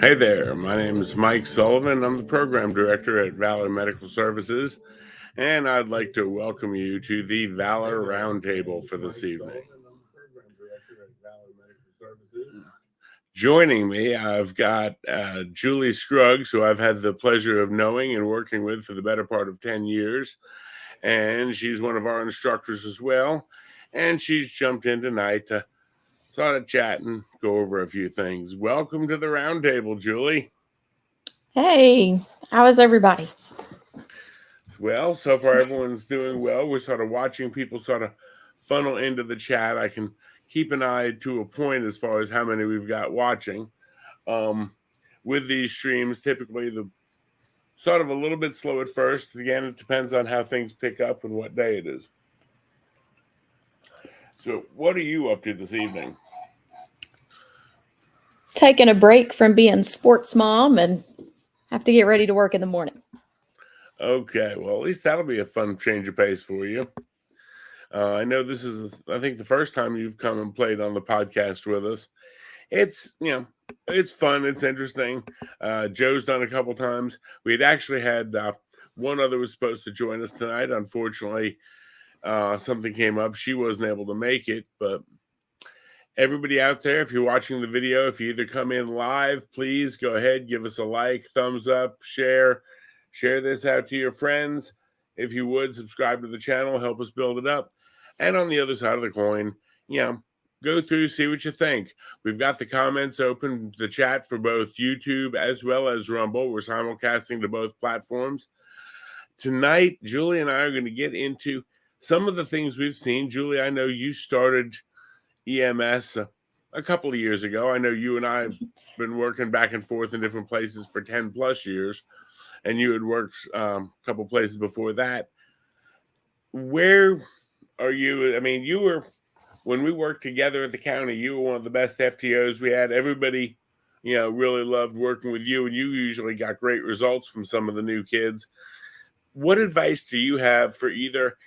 Hi there, my name is Mike Sullivan. I'm the program director at Valor Medical Services, and I'd like to welcome you to the Valor Roundtable for this evening. Joining me, I've got Julie Scruggs, who I've had the pleasure of knowing and working with for the better part of 10 years, and she's one of our instructors as well, and she's jumped in tonight to sort of chat and go over a few things. Welcome to the Roundtable, Julie. Hey, how is everybody? Well, so far everyone's doing well. We're sort of watching people sort of funnel into the chat. I can keep an eye to a point as far as how many we've got watching. With these streams, typically the sort of a little bit slow at first. Again, it depends on how things pick up and what day it is. So, what are you up to this evening? Taking a break from being sports mom and have to get ready to work in the morning. Okay, well, at least that'll be a fun change of pace for you. I know this is, I think, the first time you've come and played on the podcast with us. It's, it's fun. It's interesting. Joe's done a couple times. We had actually had one other was supposed to join us tonight. Unfortunately, something came up. She wasn't able to make it, but everybody out there, if you're watching the video, if you either come in live, please go ahead, give us a like, thumbs up, share this out to your friends. If you would, subscribe to the channel, help us build it up. And on the other side of the coin, go through, see what you think. We've got the comments open, the chat for both YouTube as well as Rumble. We're simulcasting to both platforms. Tonight, Julie and I are going to get into some of the things we've seen. Julie, I know you started EMS a couple of years ago. I know you and I have been working back and forth in different places for 10 plus years, and you had worked a couple places before that. Where are you? I mean, you were, when we worked together at the county, you were one of the best FTOs we had. Everybody, really loved working with you, and you usually got great results from some of the new kids. What advice do you have for either,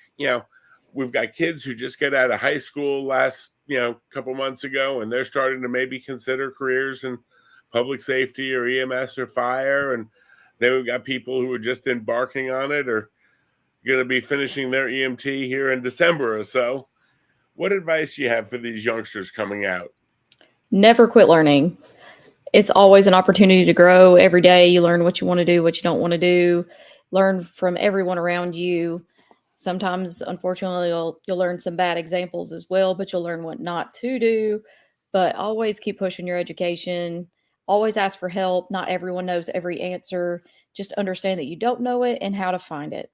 we've got kids who just got out of high school last, couple months ago, and they're starting to maybe consider careers in public safety or EMS or fire. And then we've got people who are just embarking on it or going to be finishing their EMT here in December or so. What advice do you have for these youngsters coming out? Never quit learning. It's always an opportunity to grow. Every day you learn what you want to do, what you don't want to do. Learn from everyone around you. Sometimes, unfortunately, you'll learn some bad examples as well, but you'll learn what not to do. But always keep pushing your education. Always ask for help. Not everyone knows every answer. Just understand that you don't know it and how to find it.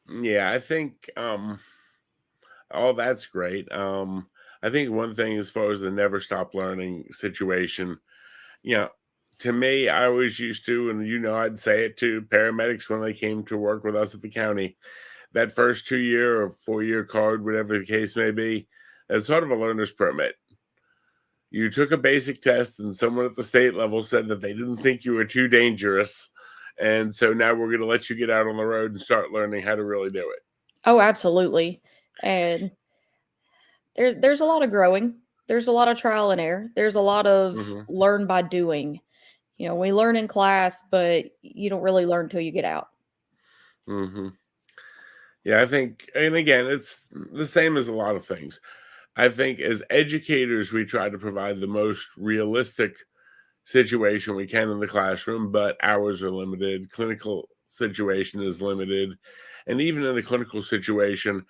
Yeah, I think that's great. I think one thing as far as the never stop learning situation, to me, I always used to, and I'd say it to paramedics when they came to work with us at the county, that first 2-year or 4-year card, whatever the case may be, it's sort of a learner's permit. You took a basic test and someone at the state level said that they didn't think you were too dangerous. And so now we're going to let you get out on the road and start learning how to really do it. Oh, absolutely. And there's a lot of growing. There's a lot of trial and error. There's a lot of learn by doing. We learn in class, but you don't really learn until you get out. Yeah, I think, and again, it's the same as a lot of things. I think as educators, we try to provide the most realistic situation we can in the classroom, but hours are limited. Clinical situation is limited. And even in the clinical situation,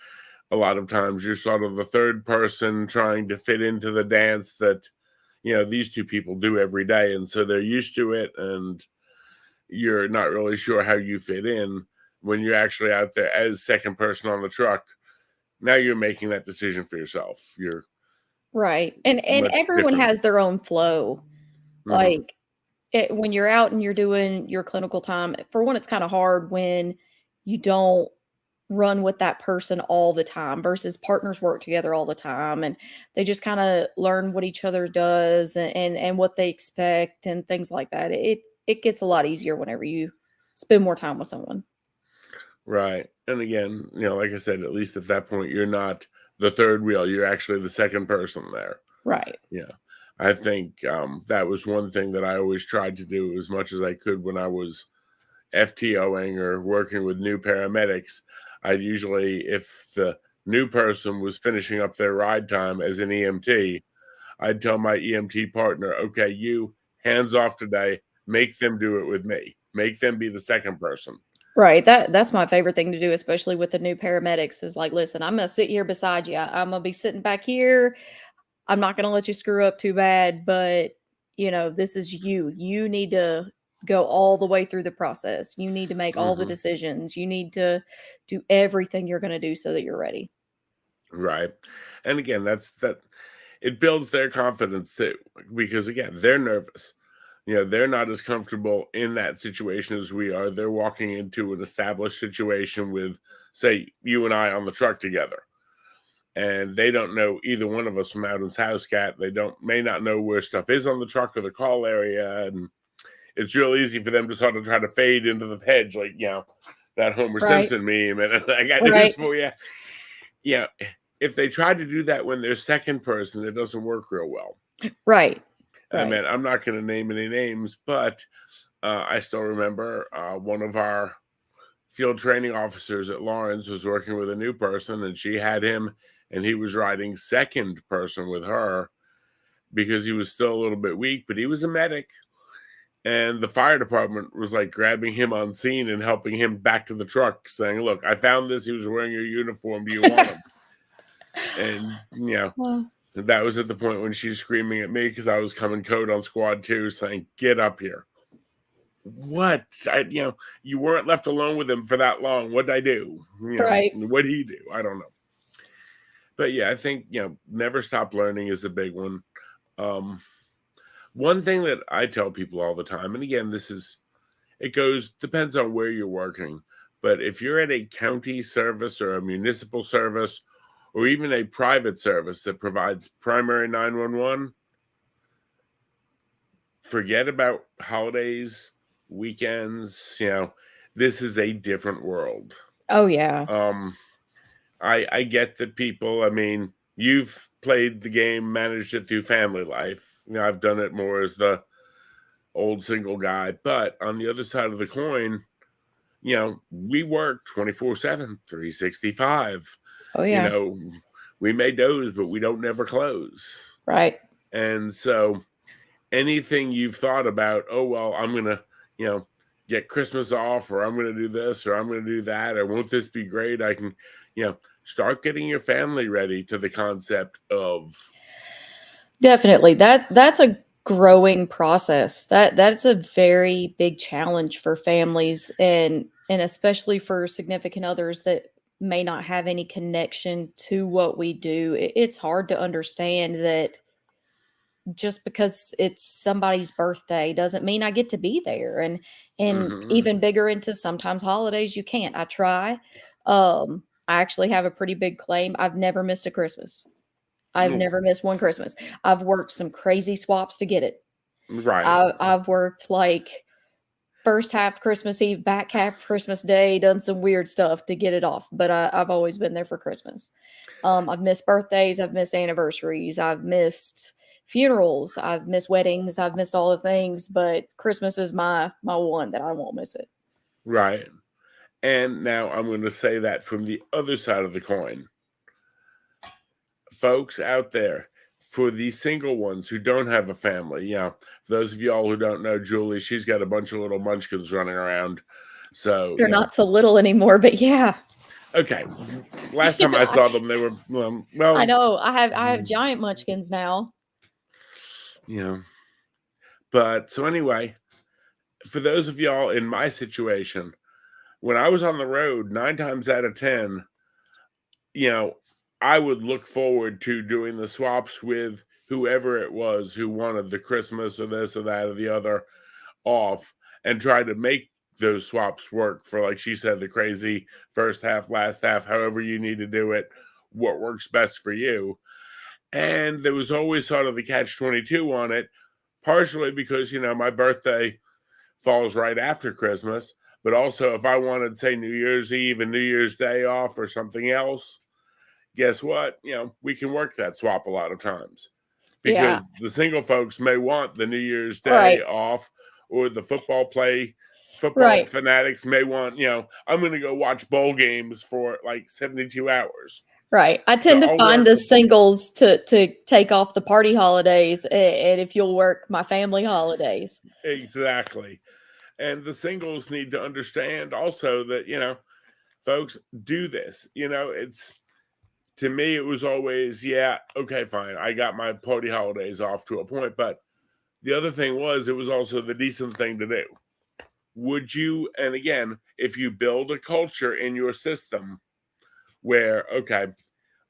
a lot of times you're sort of the third person trying to fit into the dance that, these two people do every day. And so they're used to it, and you're not really sure how you fit in when you're actually out there as second person on the truck. Now you're making that decision for yourself. You're right. And everyone has their own flow. Like when you're out and you're doing your clinical time, for one, it's kind of hard when you don't run with that person all the time versus partners work together all the time, and they just kind of learn what each other does and what they expect and things like that. It gets a lot easier whenever you spend more time with someone. Right. And again, like I said, at least at that point, you're not the third wheel. You're actually the second person there. Right. Yeah. I think that was one thing that I always tried to do as much as I could when I was FTOing or working with new paramedics. I'd usually, if the new person was finishing up their ride time as an EMT, I'd tell my EMT partner, okay, you hands off today, make them do it with me. Make them be the second person. Right, that's my favorite thing to do, especially with the new paramedics, is like, "Listen, I'm gonna sit here beside you. I'm gonna be sitting back here. I'm not gonna let you screw up too bad, but, this is you. You need to go all the way through the process. You need to make all the decisions. You need to do everything you're gonna do so that you're ready." Right. And again, that it builds their confidence too, because again, they're nervous. They're not as comfortable in that situation as we are. They're walking into an established situation with, say, you and I on the truck together. And they don't know either one of us from Adam's house cat. They may not know where stuff is on the truck or the call area. And it's real easy for them to sort of try to fade into the hedge, like, that Homer Simpson meme. And I got news for you. Yeah. If they try to do that when they're second person, it doesn't work real well. Right. I mean, I'm not going to name any names, but I still remember one of our field training officers at Lawrence was working with a new person, and she had him, and he was riding second person with her because he was still a little bit weak, but he was a medic. And the fire department was like grabbing him on scene and helping him back to the truck, saying, "Look, I found this. He was wearing your uniform. Do you want him?" And, Well, that was at the point when she's screaming at me because I was coming code on squad 2 saying, "Get up here." What? You weren't left alone with him for that long. What'd I do? Right. What'd he do? I don't know. But yeah, I think, never stop learning is a big one. One thing that I tell people all the time, and again, depends on where you're working. But if you're at a county service or a municipal service or even a private service that provides primary 911, forget about holidays, weekends. This is a different world. Oh, yeah. I get that people, I mean, you've played the game, managed it through family life. I've done it more as the old single guy. But on the other side of the coin, we work 24/7, 365. Oh, yeah. We may doze, but we don't never close. Right. And so anything you've thought about, oh, well, I'm going to, get Christmas off, or I'm going to do this, or I'm going to do that, or won't this be great? I can, start getting your family ready to the concept of. Definitely. That's a growing process. That's a very big challenge for families, and especially for significant others that may not have any connection to what we do. It's hard to understand that just because it's somebody's birthday doesn't mean I get to be there. And even bigger into sometimes holidays you can't. I try. I actually have a pretty big claim. I've never missed a Christmas. I've never missed one Christmas. I've worked some crazy swaps to get it. Right. I've worked like first half Christmas Eve, back half Christmas Day, done some weird stuff to get it off. But I've always been there for Christmas. I've missed birthdays. I've missed anniversaries. I've missed funerals. I've missed weddings. I've missed all the things. But Christmas is my one that I won't miss it. Right. And now I'm going to say that from the other side of the coin. Folks out there, for the single ones who don't have a family, for those of y'all who don't know Julie, she's got a bunch of little munchkins running around. So they're not so little anymore, but yeah. Okay. Last time I saw them, they were well. I know. I have giant munchkins now. But so anyway, for those of y'all in my situation, when I was on the road, 9 times out of 10, I would look forward to doing the swaps with whoever it was who wanted the Christmas or this or that or the other off, and try to make those swaps work for, like she said, the crazy first half, last half, however you need to do it, what works best for you. And there was always sort of the catch-22 on it, partially because, my birthday falls right after Christmas, but also if I wanted, say, New Year's Eve and New Year's Day off or something else, guess what? We can work that swap a lot of times. because the single folks may want the New Year's Day Right. off, or the football Right. fanatics may want, I'm going to go watch bowl games for like 72 hours. Right. I tend to find the singles to take off the party holidays, and if you'll work my family holidays. Exactly. And the singles need to understand also that, folks, do this. It's, to me, it was always, yeah, okay, fine. I got my party holidays off to a point. But the other thing was, it was also the decent thing to do. Would you, and again, if you build a culture in your system where, okay,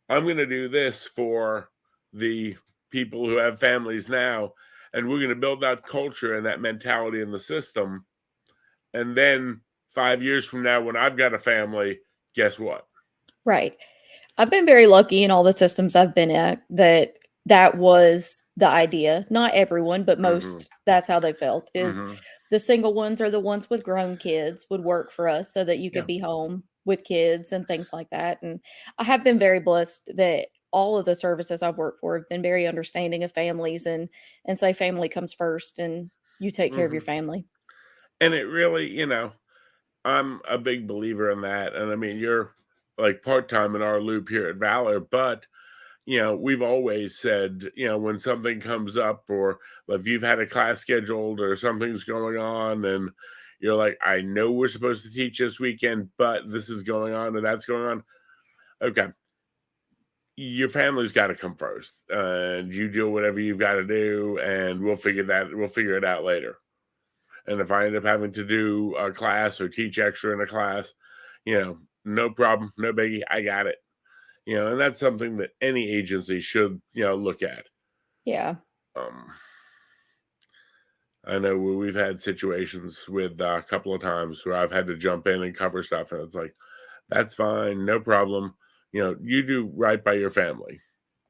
I'm going to do this for the people who have families now, and we're going to build that culture and that mentality in the system. And then 5 years from now, when I've got a family, guess what? Right. I've been very lucky in all the systems I've been at that was the idea. Not everyone, but most, that's how they felt, is the single ones are the ones with grown kids would work for us so that you could be home with kids and things like that. And I have been very blessed that all of the services I've worked for have been very understanding of families and say family comes first and you take care of your family. And it really, I'm a big believer in that. And I mean, you're like part-time in our loop here at Valor, but we've always said, when something comes up, or if you've had a class scheduled or something's going on and you're like, I know we're supposed to teach this weekend, but this is going on and that's going on. Okay. Your family's got to come first, and you do whatever you've got to do, and we'll figure it out later. And if I end up having to do a class or teach extra in a class, no problem, no biggie, I got it. And that's something that any agency should, look at. Yeah. I know we've had situations with a couple of times where I've had to jump in and cover stuff, and it's like, that's fine, no problem. You do right by your family.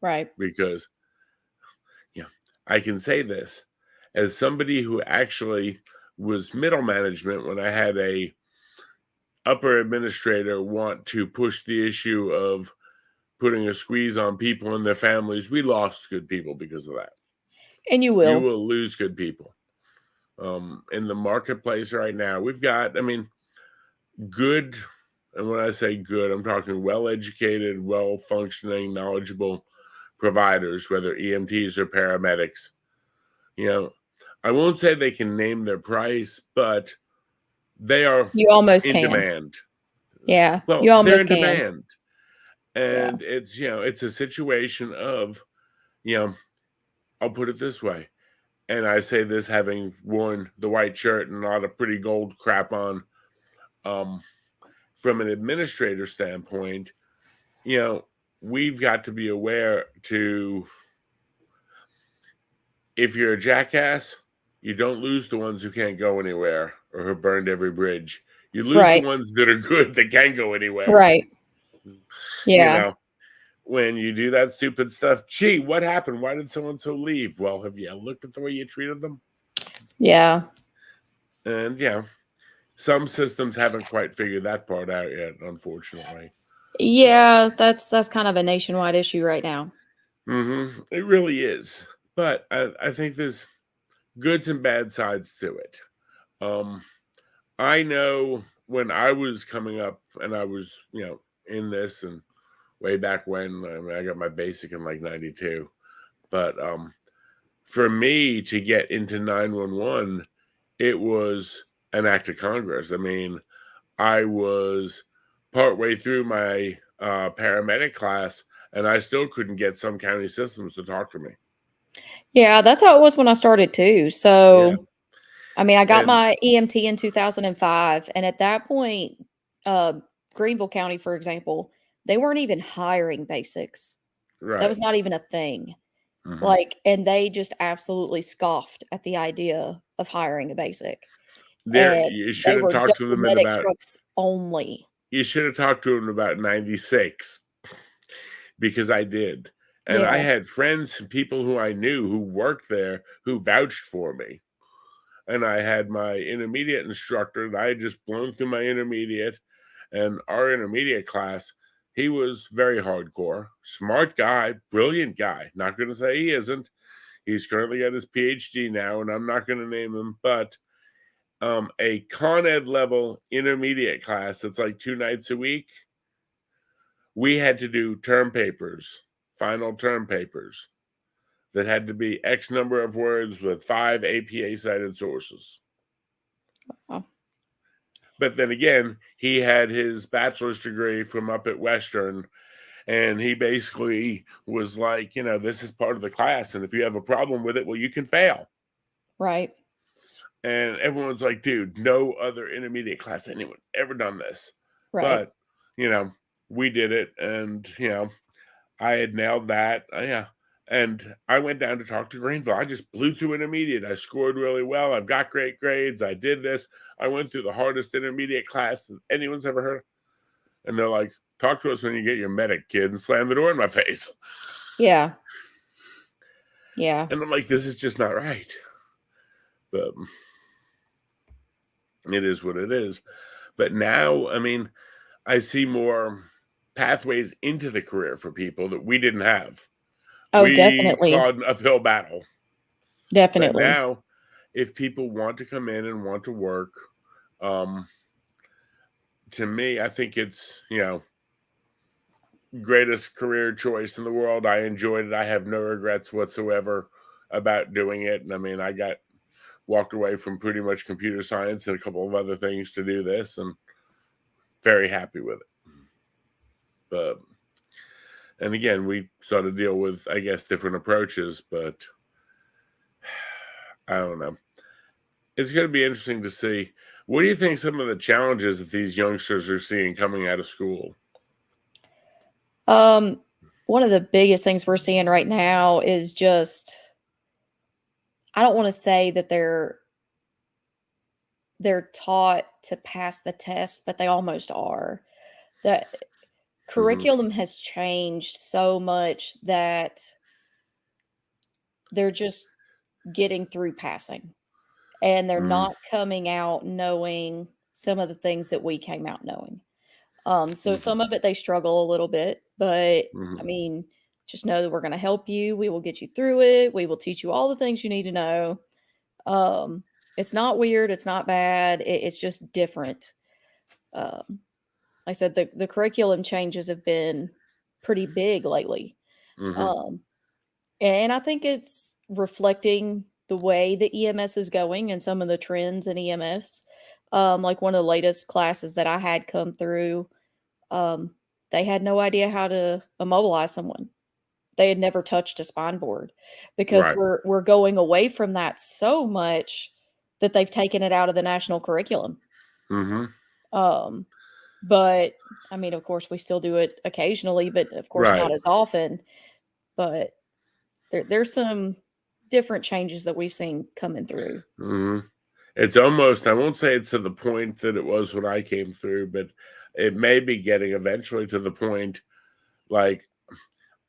Right. Because, I can say this as somebody who actually was middle management when I had a upper administrator want to push the issue of putting a squeeze on people and their families. We lost good people because of that. And you will. You will lose good people. In the marketplace right now, we've got, good, and when I say good, I'm talking well-educated, well-functioning, knowledgeable providers, whether EMTs or paramedics. I won't say they can name their price, but they are you almost in can. demand. Yeah, well, you almost they're in can. demand. And it's, it's a situation of, I'll put it this way. And I say this having worn the white shirt and a lot of pretty gold crap on. From an administrator standpoint, we've got to be aware to, if you're a jackass, you don't lose the ones who can't go anywhere or who burned every bridge. You lose the ones that are good that can go anywhere. Right. Yeah. When you do that stupid stuff, gee, what happened? Why did so-and-so leave? Well, have you looked at the way you treated them? Yeah. And, some systems haven't quite figured that part out yet, unfortunately. Yeah, that's kind of a nationwide issue right now. It really is. But I think there's goods and bad sides to it. I know when I was coming up and I was, in this, and way back when, I got my basic in like 92. But for me to get into 911, it was an act of Congress. I was partway through my paramedic class, and I still couldn't get some county systems to talk to me. Yeah, that's how it was when I started too. So, I got my EMT in 2005, and at that point, Greenville County, for example, they weren't even hiring basics. Right. That was not even a thing. And they just absolutely scoffed at the idea of hiring a basic. You should have talked to them in about trucks only. You should have talked to them about 96, because I did. And I had friends and people who I knew who worked there who vouched for me. And I had my intermediate instructor that I had just blown through my intermediate. And our intermediate class, he was very hardcore, smart guy, brilliant guy. Not going to say he isn't. He's currently got his PhD now, and I'm not going to name him, but a Con Ed level intermediate class that's like 2 nights a week, we had to do term papers, final term papers that had to be X number of words with 5 APA cited sources. Oh. But then again, he had his bachelor's degree from up at Western, and he basically was like, this is part of the class, and if you have a problem with it, well, you can fail. Right. And everyone's like, dude, no other intermediate class anyone ever done this. Right. But, we did it, and, I had nailed that. Yeah. And I went down to talk to Greenville. I just blew through intermediate. I scored really well. I've got great grades. I did this. I went through the hardest intermediate class that anyone's ever heard of. And they're like, talk to us when you get your medic, kid, and slam the door in my face. Yeah. Yeah. And I'm like, this is just not right. But it is what it is. But now, I see more pathways into the career for people that we didn't have. Oh, definitely. We fought an uphill battle. Definitely. But now, if people want to come in and want to work, to me, I think it's, greatest career choice in the world. I enjoyed it. I have no regrets whatsoever about doing it. And I walked away from pretty much computer science and a couple of other things to do this, and very happy with it. But, and again, we sort of deal with, I guess, different approaches, but I don't know. It's going to be interesting to see. What do you think some of the challenges that these youngsters are seeing coming out of school? One of the biggest things we're seeing right now is just, I don't want to say that they're taught to pass the test, but they almost are. The curriculum has changed so much that they're just getting through passing, and they're not coming out knowing some of the things that we came out knowing. So some of it they struggle a little bit, but just know that we're going to help you. We will get you through it. We will teach you all the things you need to know. It's not weird. It's not bad. It's just different. Like I said, the curriculum changes have been pretty big lately. And I think it's reflecting the way the EMS is going and some of the trends in EMS. Like one of the latest classes that I had come through, they had no idea how to immobilize someone. They had never touched a spine board because we're going away from that so much that they've taken it out of the national curriculum. But of course, we still do it occasionally, but of course not as often. But there's some different changes that we've seen coming through. It's almost, I won't say it's to the point that it was when I came through, but it may be getting eventually to the point, like,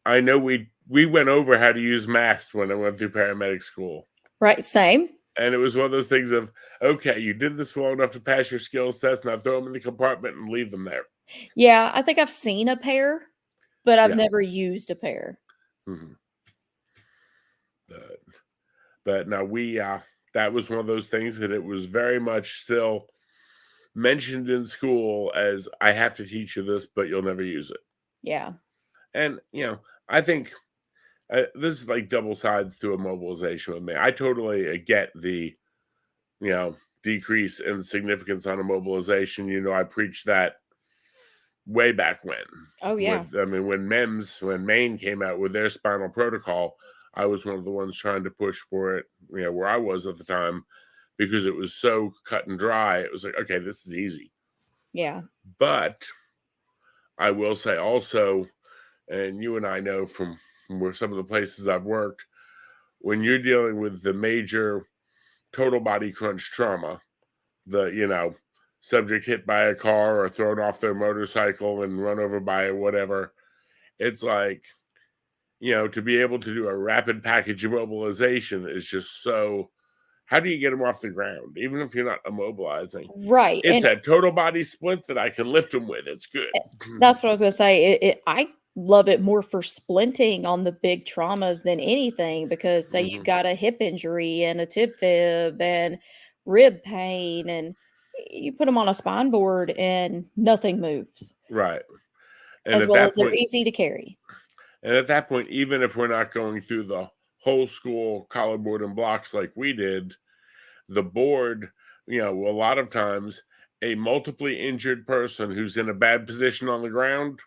I know we went over how to use masks when I went through paramedic school. Right, same. And it was one of those things of, okay, you did this well enough to pass your skills test, now throw them in the compartment and leave them there. Yeah, I think I've seen a pair, but I've never used a pair. But now that was one of those things that it was very much still mentioned in school as, I have to teach you this, but you'll never use it. Yeah. And, I think this is like double sides to immobilization with me. I totally get the, decrease in significance on immobilization. I preached that way back when. Oh, yeah. When Maine came out with their spinal protocol, I was one of the ones trying to push for it, where I was at the time, because it was so cut and dry. It was like, okay, this is easy. Yeah. But I will say also, and you and I know from where some of the places I've worked, when you're dealing with the major total body crunch trauma, the, subject hit by a car or thrown off their motorcycle and run over by whatever, it's like, to be able to do a rapid package immobilization is just so, how do you get them off the ground? Even if you're not immobilizing. Right. It's a total body splint that I can lift them with. It's good. That's what I was going to say. love it more for splinting on the big traumas than anything, because say you've got a hip injury and a tib fib and rib pain, and you put them on a spine board and nothing moves. Right. And as at well that as they're point, easy to carry. And at that point, even if we're not going through the whole school collar board and blocks like we did, the board, a lot of times a multiply injured person who's in a bad position on the ground,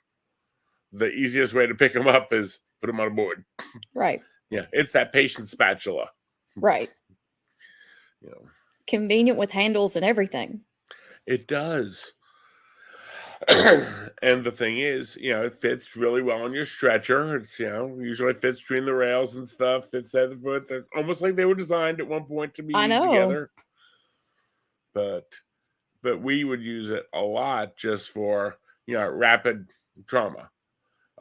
the easiest way to pick them up is put them on a board. Right. Yeah, it's that patient spatula. Right. Convenient with handles and everything. It does. And the thing is, it fits really well on your stretcher. It's, usually fits between the rails and stuff. Fits at the foot. They're almost like they were designed at one point to be used together. But we would use it a lot just for, rapid trauma.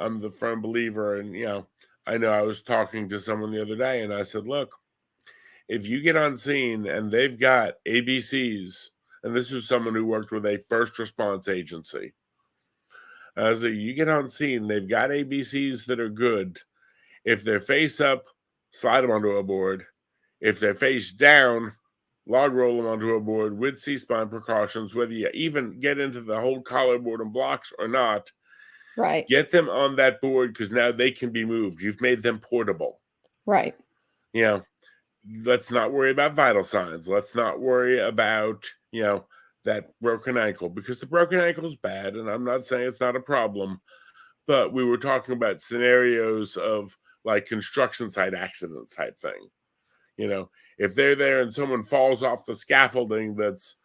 I'm the firm believer, and, I know I was talking to someone the other day and I said, look, if you get on scene and they've got ABCs, and this is someone who worked with a first response agency. So you get on scene, they've got ABCs that are good. If they're face up, slide them onto a board. If they're face down, log roll them onto a board with C-spine precautions, whether you even get into the whole collar board and blocks or not. Right. Get them on that board because now they can be moved. You've made them portable. Right. Let's not worry about vital signs. Let's not worry about, that broken ankle, because the broken ankle is bad. And I'm not saying it's not a problem, but we were talking about scenarios of like construction site accident type thing. If they're there and someone falls off the scaffolding that's,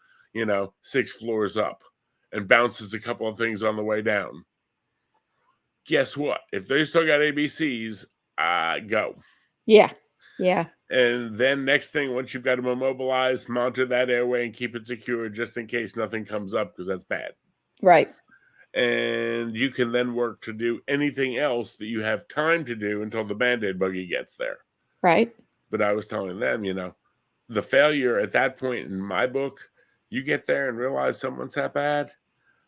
6 floors up and bounces a couple of things on the way down. Guess what? If they still got ABCs, go. Yeah. Yeah. And then next thing, once you've got them immobilized, monitor that airway and keep it secure just in case nothing comes up, because that's bad. Right. And you can then work to do anything else that you have time to do until the Band-Aid buggy gets there. Right. But I was telling them, the failure at that point in my book, you get there and realize someone's that bad.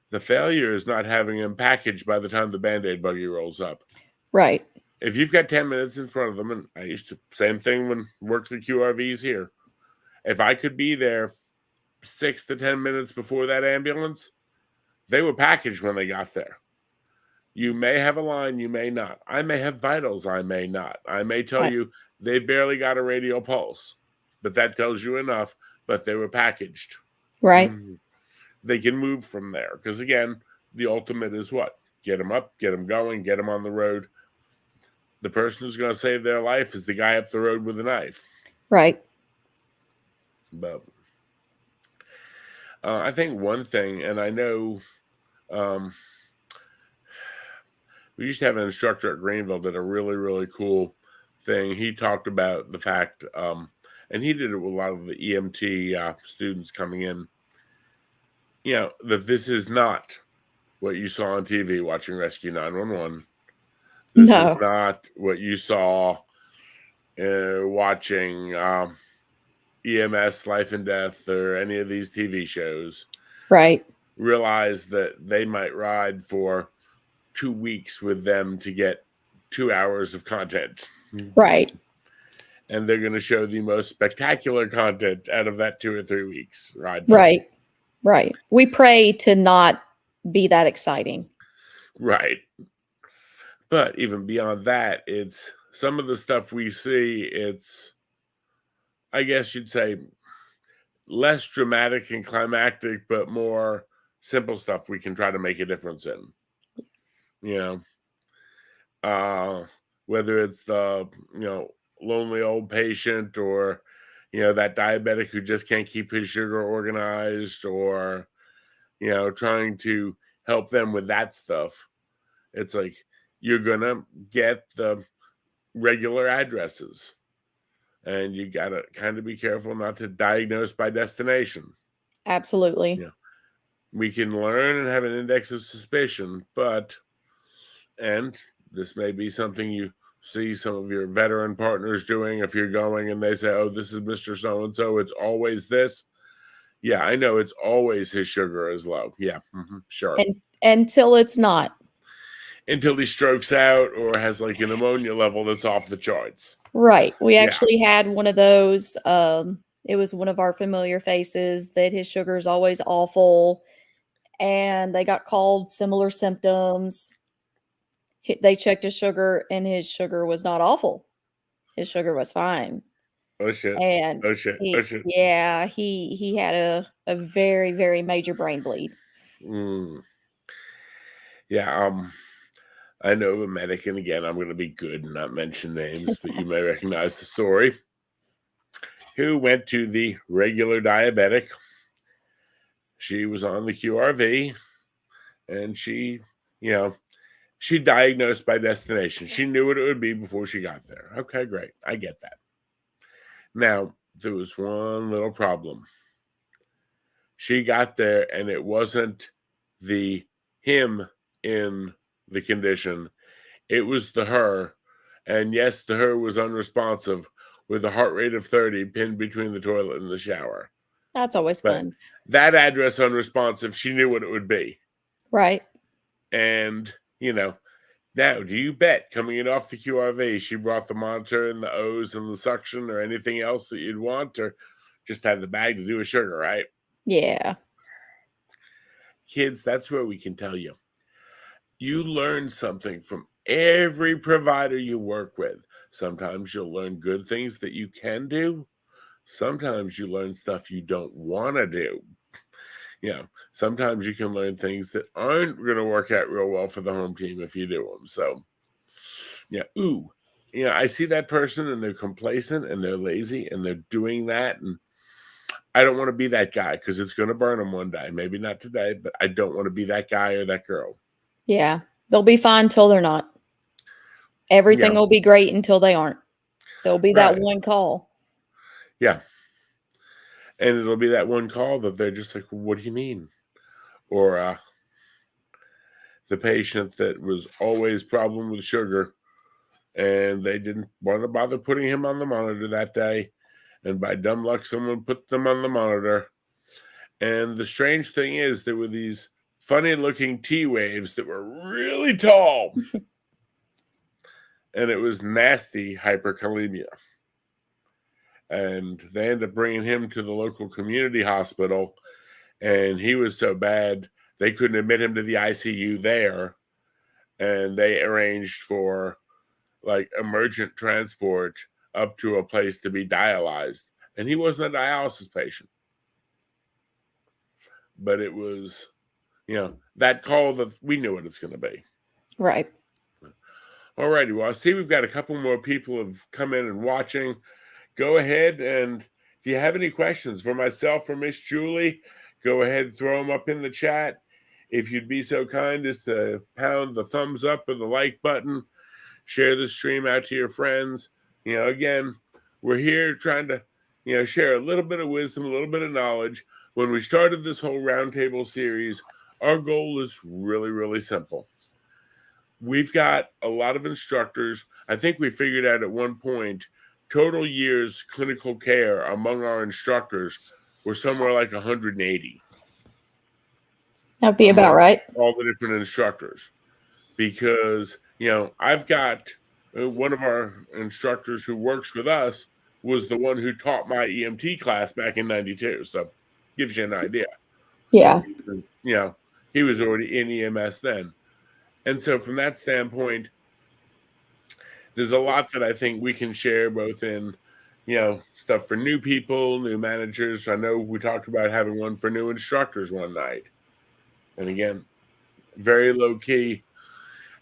The failure is not having them packaged by the time the Band-Aid buggy rolls up. Right. If you've got 10 minutes in front of them, and I used to, same thing when worked the QRVs here. If I could be there 6 to 10 minutes before that ambulance, they were packaged when they got there. You may have a line, you may not. I may have vitals, I may not. I may tell you they barely got a radial pulse, but that tells you enough, but they were packaged. Right. They can move from there. Because again, the ultimate is what? Get them up, get them going, get them on the road. The person who's going to save their life is the guy up the road with a knife. Right. But I think one thing, and I know we used to have an instructor at Greenville that did a really, really cool thing. He talked about the fact, and he did it with a lot of the EMT students coming in, that this is not what you saw on TV watching Rescue 911. This is not what you saw watching EMS Life and Death or any of these TV shows. Right. Realize that they might ride for 2 weeks with them to get 2 hours of content. Right. And they're going to show the most spectacular content out of that 2 or 3 weeks ride. Right. Right. We pray to not be that exciting. Right. But even beyond that, it's some of the stuff we see, it's, I guess you'd say, less dramatic and climactic, but more simple stuff we can try to make a difference in. Whether it's the, lonely old patient or, that diabetic who just can't keep his sugar organized, or, trying to help them with that stuff. It's like, you're going to get the regular addresses, and you got to kind of be careful not to diagnose by destination. Absolutely. We can learn and have an index of suspicion, and this may be something you see some of your veteran partners doing. If you're going and they say, oh, this is Mr. So-and-so, it's always this. Yeah, I know it's always his sugar is low. Yeah, sure. And until it's not. until he strokes out or has like an ammonia level that's off the charts. Right. We actually had one of those. It was one of our familiar faces that his sugar is always awful, and they got called similar symptoms. They checked his sugar, and his sugar was not awful. His sugar was fine. Oh shit. And Oh shit. Oh shit. yeah, he had a very, very major brain bleed. Yeah, I know of a medic, and again, I'm going to be good and not mention names, but you may recognize the story, who went to the regular diabetic. She was on the QRV, and she diagnosed by destination. She knew what it would be before she got there. Okay, great. I get that. Now, there was one little problem. She got there, and it wasn't the him in the condition. It was the her. And yes, the her was unresponsive with a heart rate of 30 pinned between the toilet and the shower. That's always fun. That address unresponsive, she knew what it would be. Right. And, now, do you bet coming in off the QRV, she brought the monitor and the O's and the suction or anything else that you'd want, or just had the bag to do a sugar, right? Yeah. Kids, that's where we can tell you. You learn something from every provider you work with. Sometimes you'll learn good things that you can do. Sometimes you learn stuff you don't want to do. Sometimes you can learn things that aren't going to work out real well for the home team if you do them. So, I see that person and they're complacent and they're lazy and they're doing that. And I don't want to be that guy because it's going to burn them one day. Maybe not today, but I don't want to be that guy or that girl. Yeah. They'll be fine until they're not. Everything will be great until they aren't. There'll be that one call. Yeah. And it'll be that one call that they're just like, what do you mean? Or the patient that was always problem with sugar and they didn't want to bother putting him on the monitor that day. And by dumb luck, someone put them on the monitor. And the strange thing is there were these funny looking T waves that were really tall. And it was nasty hyperkalemia. And they ended up bringing him to the local community hospital. And he was so bad, they couldn't admit him to the ICU there. And they arranged for like emergent transport up to a place to be dialyzed. And he wasn't a dialysis patient. But it was, that call that we knew what it's going to be. Right. All righty. Well, I see we've got a couple more people have come in and watching. Go ahead, and if you have any questions for myself or Miss Julie, go ahead and throw them up in the chat. If you'd be so kind as to pound the thumbs up or the like button, share the stream out to your friends. Again, we're here trying to, share a little bit of wisdom, a little bit of knowledge. When we started this whole roundtable series, our goal is really, really simple. We've got a lot of instructors. I think we figured out at one point, total years clinical care among our instructors were somewhere like 180. That'd be about right. All the different instructors. Because, I've got one of our instructors who works with us was the one who taught my EMT class back in 92. So gives you an idea. Yeah. He was already in EMS then. And so from that standpoint, there's a lot that I think we can share both in, stuff for new people, new managers. I know we talked about having one for new instructors one night. And again, very low key,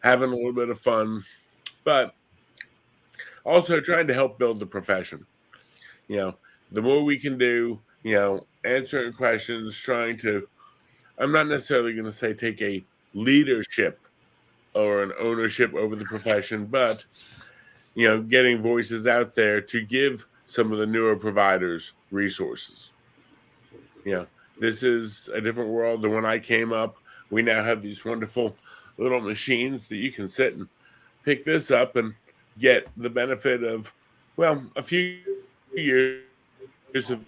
having a little bit of fun, but also trying to help build the profession. The more we can do, answering questions, trying to, I'm not necessarily going to say take a leadership or an ownership over the profession, but, getting voices out there to give some of the newer providers resources. This is a different world than when I came up. We now have these wonderful little machines that you can sit and pick this up and get the benefit of, a few years of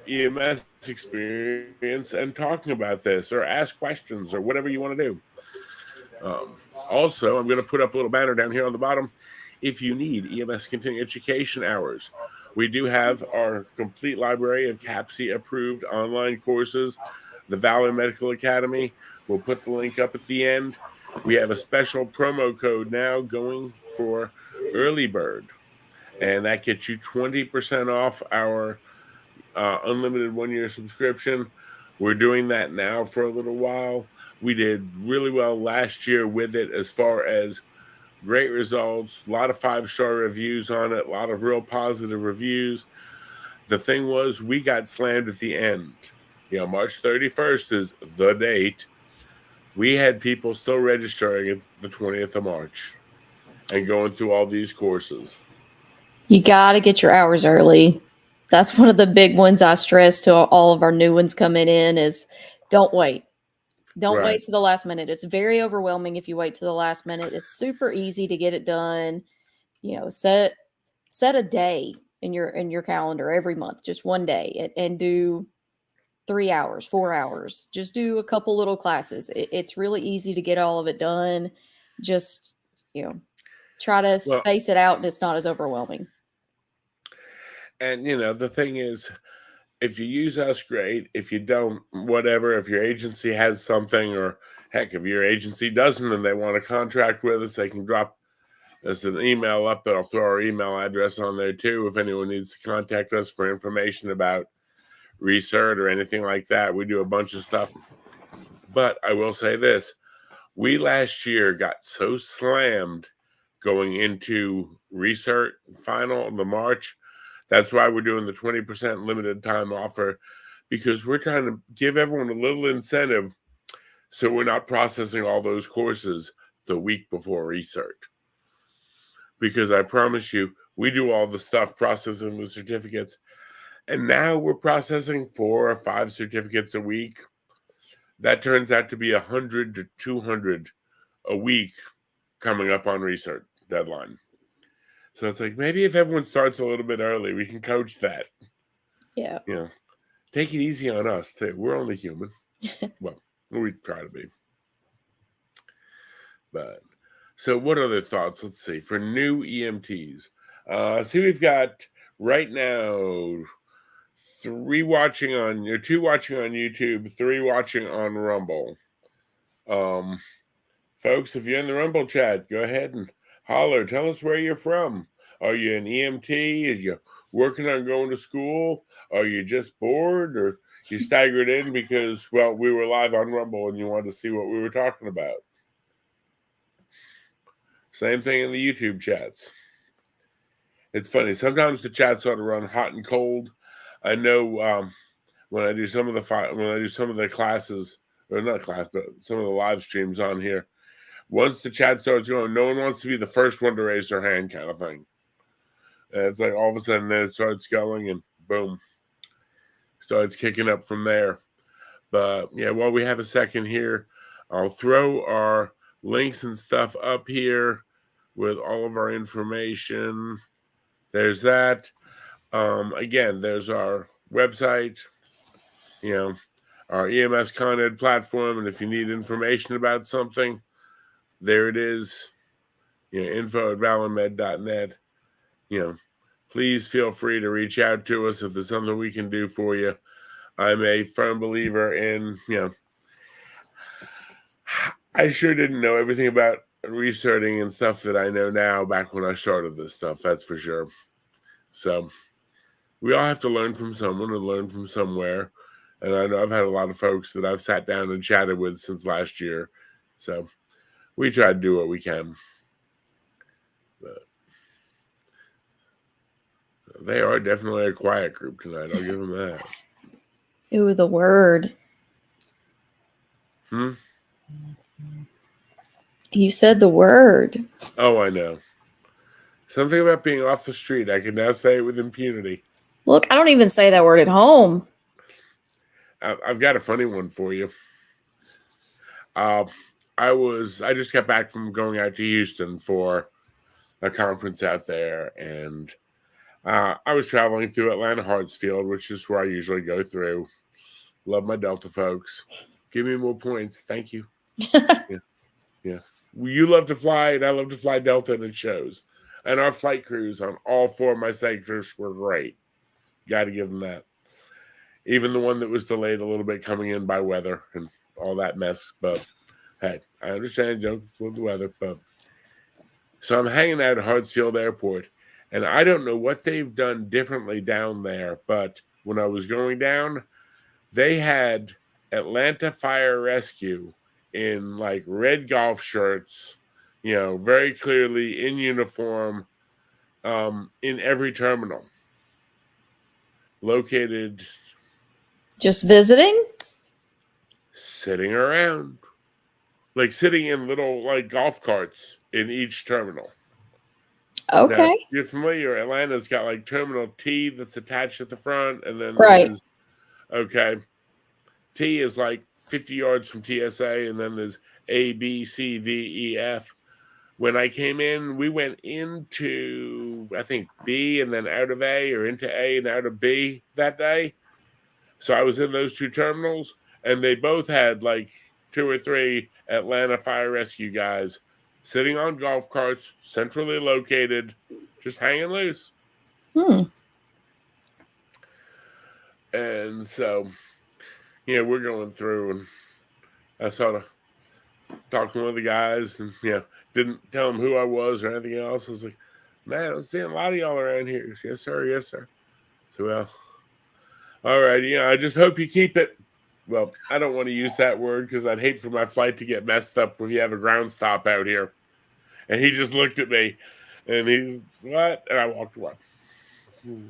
EMS experience and talking about this or ask questions or whatever you want to do. Also, I'm going to put up a little banner down here on the bottom. If you need EMS continuing education hours, we do have our complete library of CAPC approved online courses, the Valor Medical Academy. We'll put the link up at the end. We have a special promo code now going for Early Bird, and that gets you 20% off our unlimited 1-year subscription. We're doing that now for a little while. We did really well last year with it as far as great results, a lot of 5-star reviews on it, a lot of real positive reviews. The thing was, we got slammed at the end. March 31st is the date. We had people still registering at the 20th of March and going through all these courses. You got to get your hours early. That's one of the big ones I stress to all of our new ones coming in is don't wait. Don't wait to the last minute. It's very overwhelming if you wait to the last minute. It's super easy to get it done. Set a day in your calendar every month, just one day, and do 3 hours, 4 hours. Just do a couple little classes. It's really easy to get all of it done. Just try to space it out, and it's not as overwhelming. And the thing is, if you use us, great. If you don't, whatever. If your agency has something, or heck, if your agency doesn't and they want a contract with us, they can drop us an email up, and I'll throw our email address on there too if anyone needs to contact us for information about recert or anything like that. We do a bunch of stuff. But I will say this. We last year got so slammed going into recert final in the March. That's why we're doing the 20% limited time offer, because we're trying to give everyone a little incentive so we're not processing all those courses the week before recert. Because I promise you, we do all the stuff processing the certificates, and now we're processing 4 or 5 certificates a week. That turns out to be 100 to 200 a week coming up on recert deadline. So it's like, maybe if everyone starts a little bit early, we can coach that. Yeah. Take it easy on us too. We're only human. Well, we try to be. But so what other thoughts? Let's see. For new EMTs. See, we've got right now 2 watching on YouTube, 3 watching on Rumble. Folks, if you're in the Rumble chat, go ahead and holler. Tell us where you're from. Are you an EMT? Are you working on going to school? Are you just bored? Or you staggered in because, well, we were live on Rumble and you wanted to see what we were talking about? Same thing in the YouTube chats. It's funny. Sometimes the chats ought to run hot and cold. I know when I do some of the classes, or not class, but some of the live streams on here, once the chat starts going, no one wants to be the first one to raise their hand, kind of thing. And it's like all of a sudden then it starts going and boom, starts kicking up from there. But yeah, while we have a second here, I'll throw our links and stuff up here with all of our information. There's that. Again, there's our website, our EMS Con Ed platform. And if you need information about something, there it is. info@valormed.net. Please feel free to reach out to us if there's something we can do for you. I'm a firm believer in, I sure didn't know everything about recerting and stuff that I know now back when I started this stuff, that's for sure. So we all have to learn from someone and learn from somewhere. And I know I've had a lot of folks that I've sat down and chatted with since last year. So we try to do what we can. But they are definitely a quiet group tonight. I'll give them that. Ooh, the word. You said the word. Oh, I know. Something about being off the street. I can now say it with impunity. Look, I don't even say that word at home. I've got a funny one for you. I just got back from going out to Houston for a conference out there, and I was traveling through Atlanta Hartsfield, which is where I usually go through. Love my Delta folks. Give me more points. Thank you. Yeah. You love to fly, and I love to fly Delta, and it shows. And our flight crews on all 4 of my sectors were great. Got to give them that. Even the one that was delayed a little bit coming in by weather and all that mess. But hey, I understand jokes with the weather. But so I'm hanging out at Hartsfield Airport, and I don't know what they've done differently down there. But when I was going down, they had Atlanta Fire Rescue in like red golf shirts, very clearly in uniform, in every terminal. Located. Just visiting? Sitting around. Like sitting in little like golf carts in each terminal. Okay. Now, if you're familiar, Atlanta's got like Terminal T that's attached at the front, and then there's T is like 50 yards from TSA, and then there's A, B, C, D, E, F. When I came in, we went into, I think, B and then out of A, or into A and out of B that day. So I was in those 2 terminals, and they both had like 2 or 3 Atlanta Fire Rescue guys sitting on golf carts, centrally located, just hanging loose. And so, we're going through, and I sort of talked to one of the guys, and didn't tell him who I was or anything else. I was like, "Man, I'm seeing a lot of y'all around here." Goes, "Yes, sir. Yes, sir." So, well, all right. I just hope you keep it. Well, I don't want to use that word because I'd hate for my flight to get messed up when you have a ground stop out here. And he just looked at me, and he's, "What?" And I walked away. Who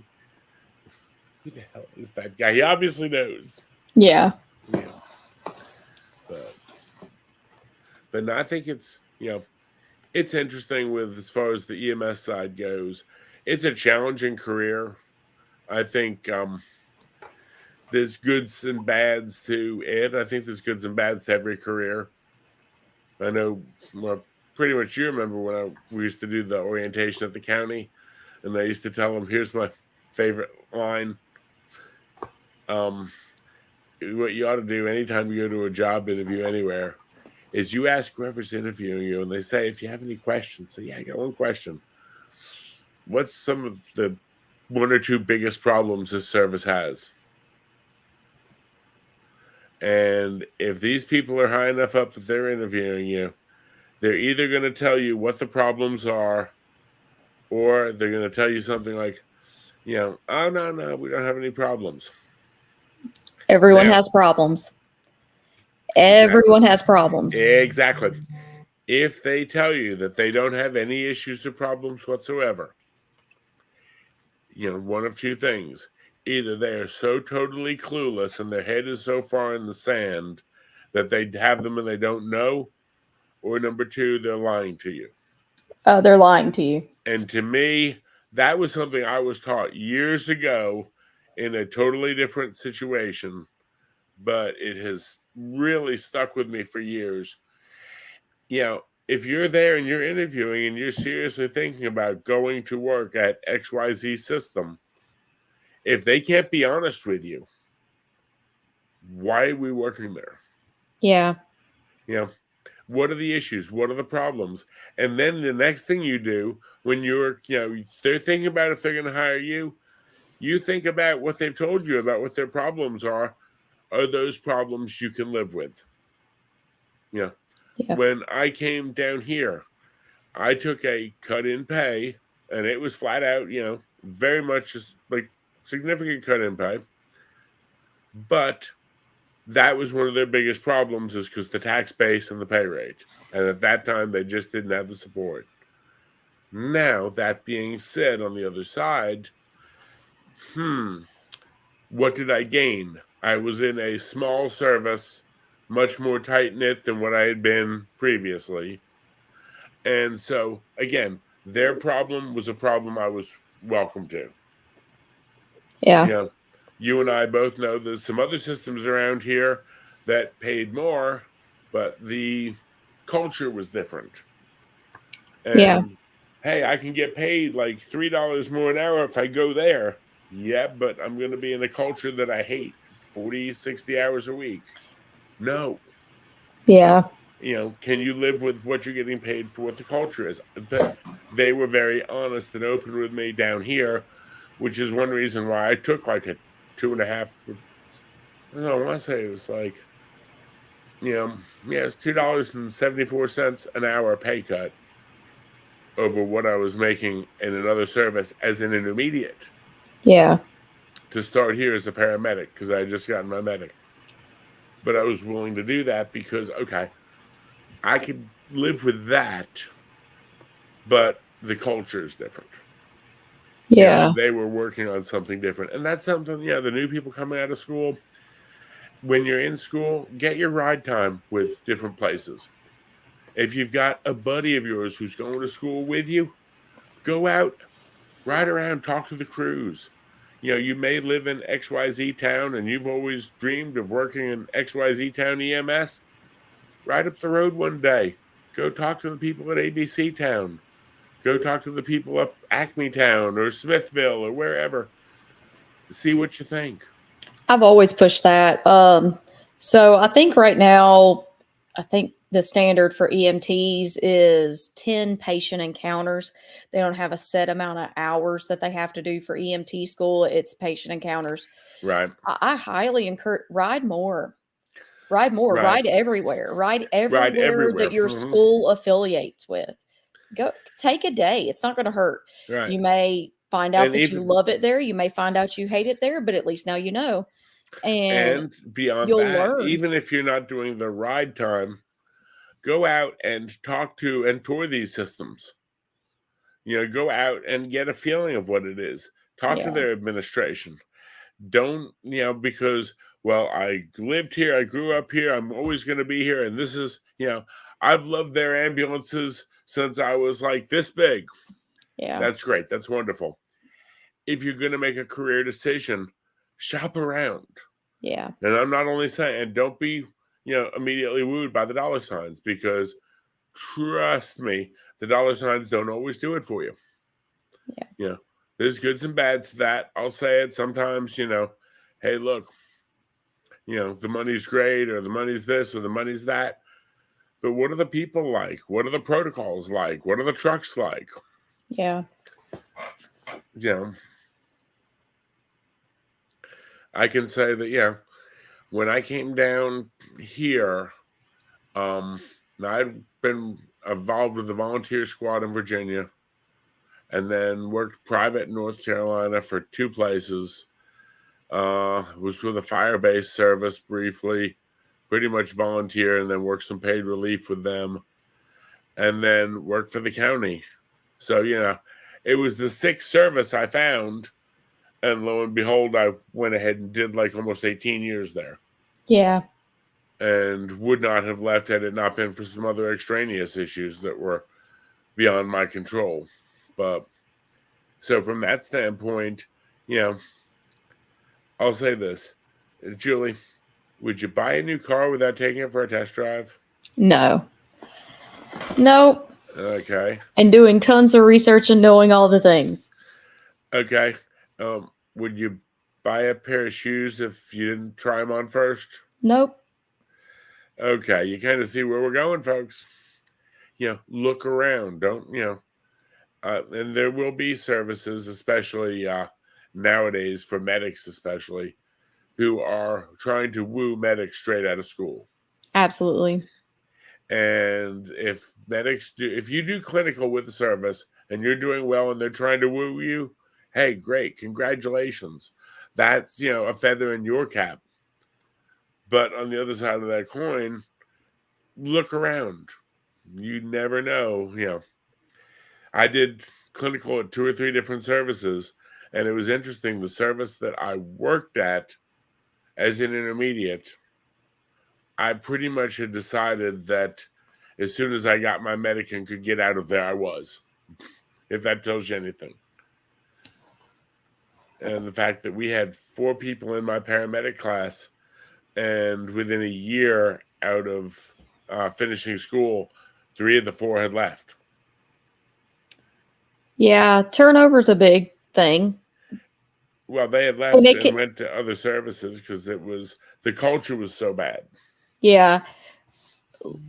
the hell is that guy? He obviously knows. Yeah. But no, I think it's, it's interesting with as far as the EMS side goes. It's a challenging career. I think there's goods and bads to it. I think there's goods and bads to every career. I know, well, pretty much you remember when we used to do the orientation at the county, and I used to tell them, "Here's my favorite line. What you ought to do anytime you go to a job interview anywhere is you ask whoever's interviewing you, and they say, if you have any questions, say, yeah, I got one question. What's some of the 1 or 2 biggest problems this service has? And if these people are high enough up that they're interviewing you, they're either going to tell you what the problems are, or they're going to tell you something like, oh, no, we don't have any problems. Everyone has problems. Everyone has problems. Exactly. If they tell you that they don't have any issues or problems whatsoever, 1 of 2 things. Either they are so totally clueless and their head is so far in the sand that they have them and they don't know, or number 2, they're lying to you. They're lying to you. And to me, that was something I was taught years ago in a totally different situation, but it has really stuck with me for years. If you're there and you're interviewing and you're seriously thinking about going to work at XYZ system, if they can't be honest with you, why are we working there? Yeah. What are the issues? What are the problems? And then the next thing you do when you're, they're thinking about if they're going to hire you, you think about what they've told you about what their problems are. Are those problems you can live with? Yeah. When I came down here, I took a cut in pay, and it was flat out, very much just like significant cut in pay. But that was one of their biggest problems, is because the tax base and the pay rate. And at that time, they just didn't have the support. Now, that being said, on the other side, what did I gain? I was in a small service, much more tight-knit than what I had been previously. And so, again, their problem was a problem I was welcome to. Yeah. You and I both know there's some other systems around here that paid more, but the culture was different. And hey, I can get paid like $3 more an hour if I go there. Yeah, but I'm going to be in a culture that I hate, 40, 60 hours a week. No. Yeah. can you live with what you're getting paid for what the culture is? But they were very honest and open with me down here, which is one reason why I took like a 2.5. I want to say it was like, it's $2.74 an hour pay cut over what I was making in another service as an intermediate. Yeah. To start here as a paramedic because I had just gotten my medic. But I was willing to do that because, okay, I could live with that, but the culture is different. Yeah. They were working on something different. And that's something, the new people coming out of school, when you're in school, get your ride time with different places. If you've got a buddy of yours who's going to school with you, go out, ride around, talk to the crews. You may live in XYZ town and you've always dreamed of working in XYZ town EMS. Ride up the road one day. Go talk to the people at ABC town. Go talk to the people up Acme town or Smithville or wherever. See what you think. I've always pushed that. So I think right now, the standard for EMTs is 10 patient encounters. They don't have a set amount of hours that they have to do for EMT school. It's patient encounters. Right. I highly encourage ride more. Ride everywhere. Ride everywhere that your school affiliates with. Go take a day. It's not going to hurt. Right. You may find out that you love it there. You may find out you hate it there, but at least now you know. And beyond that, even if you're not doing the ride time, go out and talk to and tour these systems. Go out and get a feeling of what it is. Talk to their administration. Don't, because, well, I lived here, I grew up here, I'm always going to be here. And this is, I've loved their ambulances since I was like this big. Yeah. That's great. That's wonderful. If you're going to make a career decision, shop around. Yeah. And I'm not only saying, and don't be, immediately wooed by the dollar signs, because trust me, the dollar signs don't always do it for you. Yeah. There's goods and bads to that. I'll say it sometimes, hey, look, the money's great, or the money's this, or the money's that. But what are the people like? What are the protocols like? What are the trucks like? Yeah. I can say that, when I came down here, I'd been involved with the volunteer squad in Virginia, and then worked private in North Carolina for 2 places. Was with a fire-based service briefly, pretty much volunteer, and then worked some paid relief with them, and then worked for the county. So, it was the 6th service I found, and lo and behold, I went ahead and did like almost 18 years there. Yeah. And would not have left had it not been for some other extraneous issues that were beyond my control. But so from that standpoint, I'll say this. Julie, would you buy a new car without taking it for a test drive? No. Nope. Okay. And doing tons of research and knowing all the things. Okay. Would you buy a pair of shoes if you didn't try them on first? Nope. Okay. You kind of see where we're going, folks. Look around. Don't, and there will be services, especially nowadays for medics, especially, who are trying to woo medics straight out of school. Absolutely. And if you do clinical with the service and you're doing well and they're trying to woo you, hey, great, congratulations. That's, a feather in your cap. But on the other side of that coin, look around. You never know, I did clinical at 2 or 3 different services, and it was interesting. The service that I worked at as an intermediate, I pretty much had decided that as soon as I got my medic and could get out of there, I was, if that tells you anything. And the fact that we had 4 people in my paramedic class, and within a year out of finishing school, 3 of the 4 had left. Yeah, turnover's a big thing. Well, they had left and went to other services because the culture was so bad. Yeah.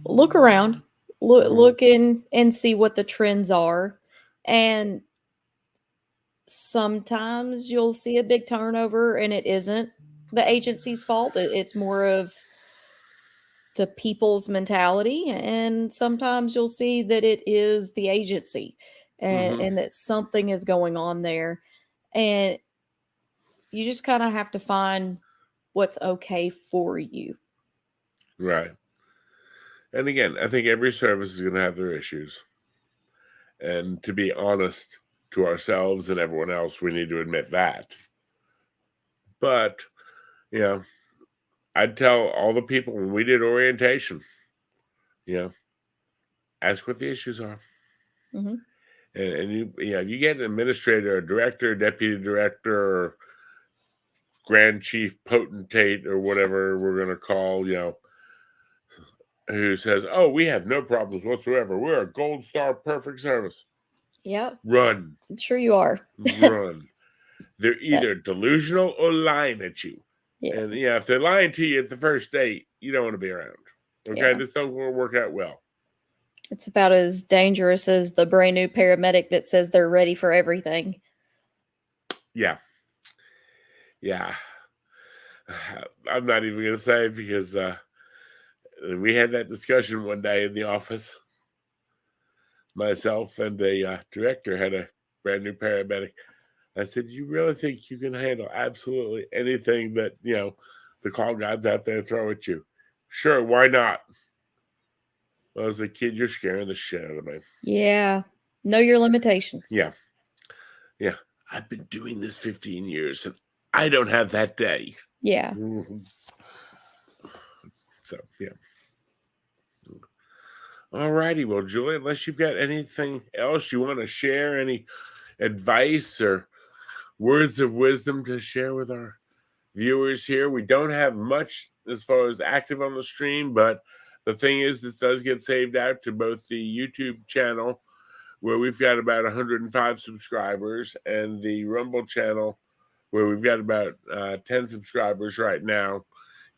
look around, look in and see what the trends are. And sometimes you'll see a big turnover and it isn't the agency's fault. It's more of the people's mentality. And sometimes you'll see that it is the agency and that something is going on there. And you just kind of have to find what's okay for you. Right. And again, I think every service is going to have their issues. And to be honest to ourselves and everyone else, we need to admit that. But, I'd tell all the people when we did orientation, ask what the issues are. Mm-hmm. And you get an administrator, a director, deputy director, or grand chief potentate, or whatever we're going to call, who says, "Oh, we have no problems whatsoever. We're a gold star perfect service." Yeah. Run. Sure you are. Run. They're either delusional or lying at you. Yeah. And if they're lying to you at the first date, you don't want to be around. Okay, Yeah. this don't work out well. It's about as dangerous as the brand new paramedic that says they're ready for everything. Yeah. I'm not even going to say because we had that discussion one day in the office. Myself and a director had a brand new paramedic. I said, "You really think you can handle absolutely anything that, the call gods out there throw at you?" "Sure, why not?" I was like, "Kid, you're scaring the shit out of me." Yeah. Know your limitations. Yeah. I've been doing this 15 years and I don't have that day. Yeah. So, yeah. All righty. Well, Julie, unless you've got anything else you want to share, any advice or words of wisdom to share with our viewers here, we don't have much as far as active on the stream, but the thing is, this does get saved out to both the YouTube channel, where we've got about 105 subscribers, and the Rumble channel, where we've got about 10 subscribers right now.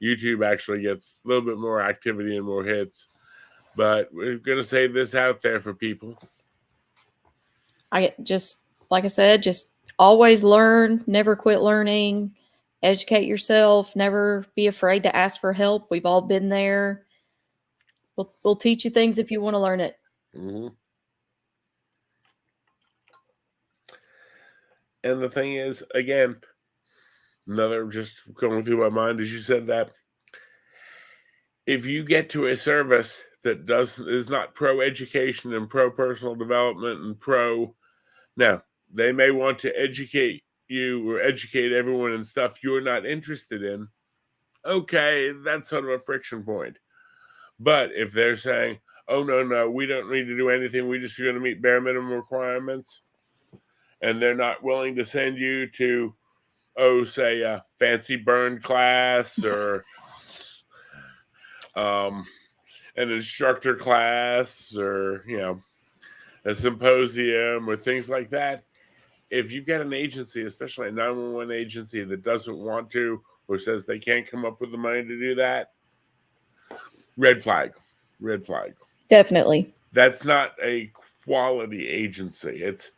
YouTube actually gets a little bit more activity and more hits, but we're going to save this out there for people. Like I said, just always learn, never quit learning, educate yourself, never be afraid to ask for help. We've all been there. We'll teach you things if you want to learn it. Mm-hmm. And the thing is, again, another just going through my mind as you said that, if you get to a service that is not pro education and pro personal development and now they may want to educate you or educate everyone in stuff you're not interested in. Okay, that's sort of a friction point. But if they're saying, "Oh, no, we don't need to do anything, we just are going to meet bare minimum requirements," and they're not willing to send you to, say a fancy burn class or an instructor class or, a symposium or things like that. If you've got an agency, especially a 911 agency, that doesn't want to or says they can't come up with the money to do that, red flag. Definitely. That's not a quality agency. It's,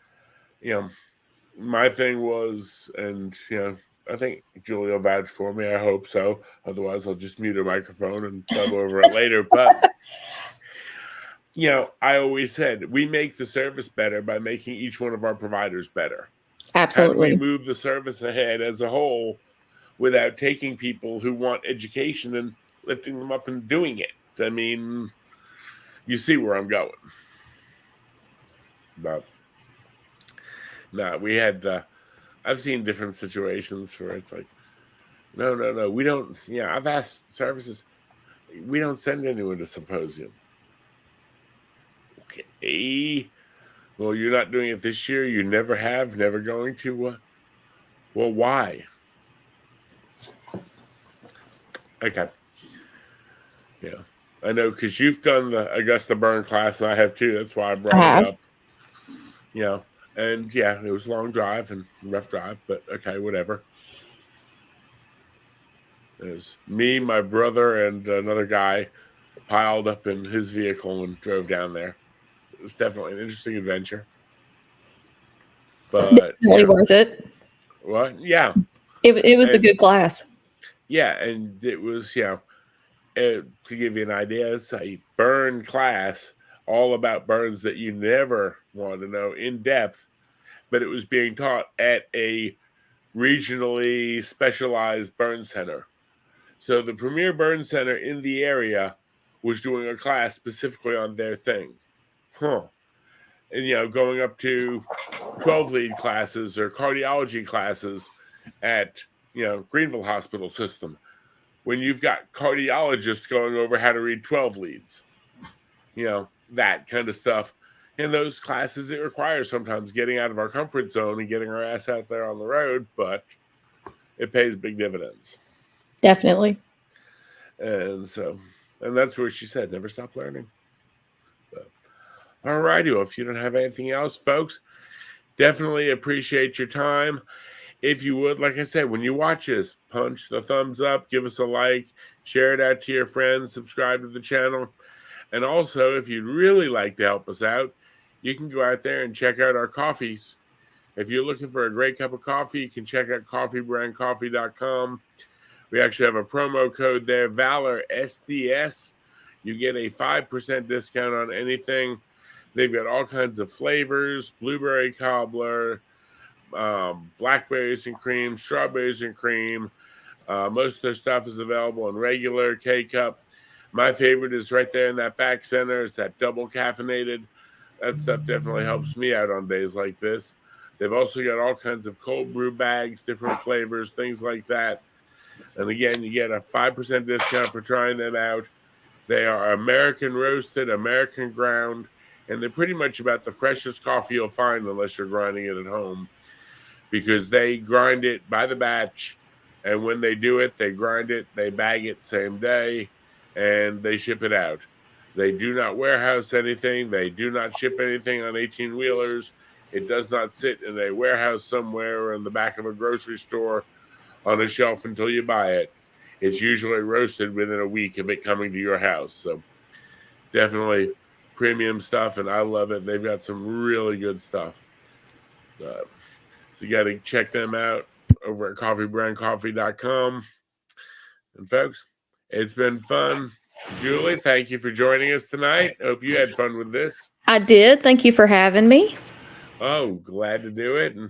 my thing was, and, I think Julie will vouch for me. I hope so. Otherwise, I'll just mute her microphone and bub over it later. But, I always said we make the service better by making each one of our providers better. Absolutely. How do we move the service ahead as a whole without taking people who want education and lifting them up and doing it? I mean, you see where I'm going. But, no, we had... I've seen different situations where it's like, no, we don't. I've asked services, we don't send anyone to symposium. Okay, well, you're not doing it this year. You never have, never going to. Well, why? Okay. I know because you've done the Augusta Burn class, and I have too. That's why I brought it up. And it was a long drive and rough drive, but okay, whatever. There's me, my brother, and another guy piled up in his vehicle and drove down there. It was definitely an interesting adventure. But definitely worth it. What? Yeah. It was a good class. Yeah, and it was, to give you an idea, it's a burn class all about burns that you never want to know in depth, but it was being taught at a regionally specialized burn center. So the premier burn center in the area was doing a class specifically on their thing. And, going up to 12 lead classes or cardiology classes at, Greenville Hospital System, when you've got cardiologists going over how to read 12 leads, that kind of stuff. In those classes, it requires sometimes getting out of our comfort zone and getting our ass out there on the road, but it pays big dividends. Definitely. And that's where she said, never stop learning. But, all righty. Well, if you don't have anything else, folks, definitely appreciate your time. If you would, like I said, when you watch this, punch the thumbs up, give us a like, share it out to your friends, subscribe to the channel. And also, if you'd really like to help us out, you can go out there and check out our coffees. If you're looking for a great cup of coffee, you can check out coffeebrandcoffee.com. We actually have a promo code there, Valor SDS. You get a 5% discount on anything. They've got all kinds of flavors, blueberry cobbler, blackberries and cream, strawberries and cream. Most of their stuff is available in regular K-Cup. My favorite is right there in that back center. It's that double caffeinated. That stuff definitely helps me out on days like this. They've also got all kinds of cold brew bags, different flavors, things like that. And again, you get a 5% discount for trying them out. They are American roasted, American ground, and they're pretty much about the freshest coffee you'll find unless you're grinding it at home, because they grind it by the batch. And when they do it, they grind it, they bag it same day, and they ship it out. They do not warehouse anything. They do not ship anything on 18-wheelers. It does not sit in a warehouse somewhere or in the back of a grocery store on a shelf until you buy it. It's usually roasted within a week of it coming to your house. So definitely premium stuff, and I love it. They've got some really good stuff. So you got to check them out over at coffeebrandcoffee.com. And folks, it's been fun. Julie, thank you for joining us tonight. Hope you had fun with this. I did. Thank you for having me. Oh, glad to do it. And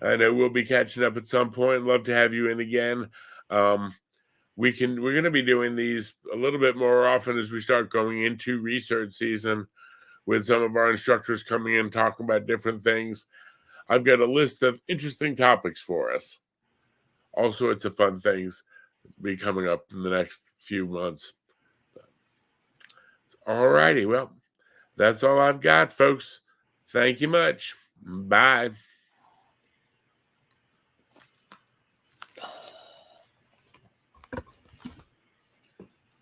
I know we'll be catching up at some point. Love to have you in again. We're going to be doing these a little bit more often as we start going into research season, with some of our instructors coming in talking about different things. I've got a list of interesting topics for us. All sorts of fun things be coming up in the next few months. All righty. Well, that's all I've got, folks. Thank you much. Bye.